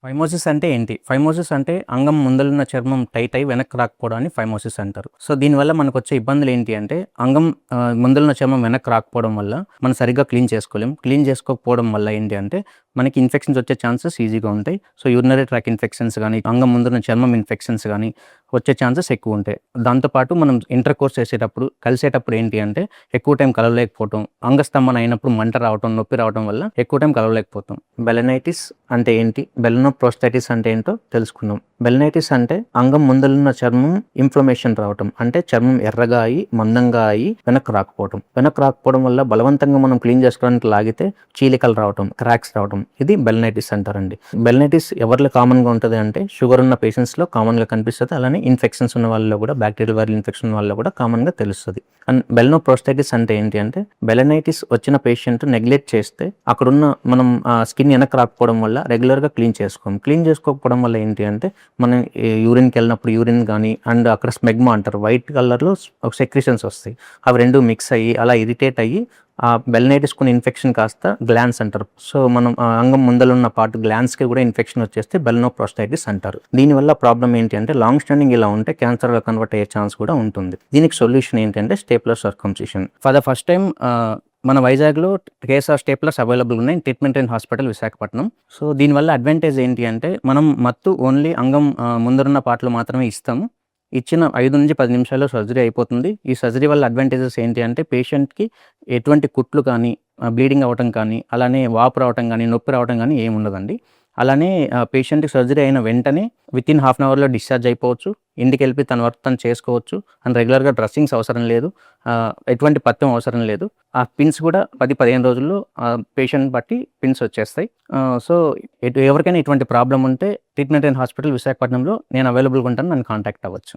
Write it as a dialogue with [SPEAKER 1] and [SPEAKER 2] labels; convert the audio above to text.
[SPEAKER 1] Phimosis అంటే ఏంటి? Phimosis అంటే అంగం ముందలున్న చర్మం టైట్ అయ్యి వెనక్కి రాకపోవడాన్ని ఫైమోసిస్ అంటారు. సో, దీనివల్ల మనకొచ్చే ఇబ్బందులు ఏంటి అంటే అంగం ముందలున్న చర్మం వెనక్కి రాకపోవడం వల్ల మనం సరిగ్గా క్లీన్ చేసుకోలేం. క్లీన్ చేసుకోకపోవడం వల్ల ఏంటి అంటే మనకి ఇన్ఫెక్షన్స్ వచ్చే ఛాన్సెస్ ఈజీగా ఉంటాయి. సో, యూరినరీ ట్రాక్ ఇన్ఫెక్షన్స్ గానీ, అంగం ముందున్న చర్మం ఇన్ఫెక్షన్స్ గానీ వచ్చే ఛాన్సెస్ ఎక్కువుంటాయి. దాంతో పాటు మనం ఇంటర్ కోర్స్ చేసేటప్పుడు, కలిసేటప్పుడు ఏంటి అంటే ఎక్కువ టైం కలవలేకపోవటం, అంగస్తంభన అయినప్పుడు మంట రావటం, నొప్పి రావటం వల్ల ఎక్కువ టైం కలవలేకపోతాం. బెలనైటిస్ అంటే ఏంటి? బెలనోప్రోస్టైటిస్ అంటే ఏంటో తెలుసుకుందాం. బెలనైటిస్ అంటే అంగం ముందలున్న చర్మం ఇన్ఫ్లమేషన్ రావటం, అంటే చర్మం ఎర్రగా అయ్యి, మందంగా అయ్యి వెనక్కి రాకపోవటం. వెనక్కి రాకపోవడం వల్ల బలవంతంగా మనం క్లీన్ చేసుకోవడానికి లాగితే చీలికలు రావటం, క్రాక్స్ రావటం, ఇది బెలనైటిస్ అంటారండి. బెలనైటిస్ ఎవరిలో కామన్గా ఉంటుంది అంటే షుగర్ ఉన్న పేషెంట్స్లో కామన్గా కనిపిస్తుంది. అలానే ఇన్ఫెక్షన్స్ ఉన్న వాళ్ళలో కూడా, బ్యాక్టీరియల్ వైరల్ ఇన్ఫెక్షన్ ఉన్న వాళ్ళలో కూడా కామన్గా తెలుస్తుంది. అండ్ బెలనోప్రోస్టైటిస్ అంటే ఏంటి అంటే బెలనైటిస్ వచ్చిన పేషెంట్ నెగ్లెక్ట్ చేస్తే అక్కడున్న మనం స్కిన్ వెనక్కి రాకపోవడం వల్ల రెగ్యులర్గా క్లీన్ చేసుకోం. క్లీన్ చేసుకోకపోవడం వల్ల ఏంటి అంటే మనం యూరిన్కి వెళ్ళినప్పుడు యూరిన్ కానీ అండ్ అక్కడ స్మెగ్మా అంటారు, వైట్ కలర్లో సెక్రిషన్స్ వస్తాయి. అవి రెండు మిక్స్ అయ్యి అలా ఇరిటేట్ అయ్యి ఆ బెలనైటిస్ కొన్ని ఇన్ఫెక్షన్ కాస్త గ్లాన్స్ అంటారు. సో మనం అంగం ముందలున్న పార్ట్ గ్లాన్స్కి కూడా ఇన్ఫెక్షన్ వచ్చేస్తే బెలనోప్రోస్టైటిస్ అంటారు. దీనివల్ల ప్రాబ్లం ఏంటి అంటే లాంగ్ స్టాండింగ్ ఇలా ఉంటే క్యాన్సర్గా కన్వర్ట్ అయ్యే ఛాన్స్ కూడా ఉంటుంది. దీనికి సొల్యూషన్ ఏంటంటే stapler circumcision. For the first time మన వైజాగ్లో కేఎస్ఆర్ స్టేప్లర్స్ అవైలబుల్ ఉన్నాయి, treatment and hospital Visakhapatnam. So దీనివల్ల అడ్వాంటేజ్ ఏంటి అంటే మనం మత్తు ఓన్లీ అంగం ముందరున్న పార్ట్లో మాత్రమే ఇస్తాము. ఇచ్చిన 5 నుంచి 10 నిమిషాల్లో సర్జరీ అయిపోతుంది. ఈ సర్జరీ వల్ల అడ్వాంటేజెస్ ఏంటి అంటే పేషెంట్కి ఎటువంటి కుట్లు కానీ, బ్లీడింగ్ అవ్వటం కానీ, అలానే వాపు రావటం కానీ, నొప్పి రావటం కానీ ఏమి ఉండదండి. అలానే పేషెంట్కి సర్జరీ అయిన వెంటనే వితిన్ హాఫ్ అన్ అవర్లో డిశ్చార్జ్ అయిపోవచ్చు. ఇంటికి వెళ్ళి తన వర్క్ తను చేసుకోవచ్చు. అండ్ రెగ్యులర్గా డ్రెస్సింగ్స్ అవసరం లేదు, ఎటువంటి పథ్యం అవసరం లేదు. ఆ పిన్స్ కూడా 10-15 రోజుల్లో పేషెంట్ బట్టి పిన్స్ వచ్చేస్తాయి. సో ఎవరికైనా ఇటువంటి ప్రాబ్లం ఉంటే ట్రీట్మెంట్ అండ్ హాస్పిటల్ విశాఖపట్నంలో నేను అవైలబుల్గా ఉంటాను, నన్ను కాంటాక్ట్ అవ్వచ్చు.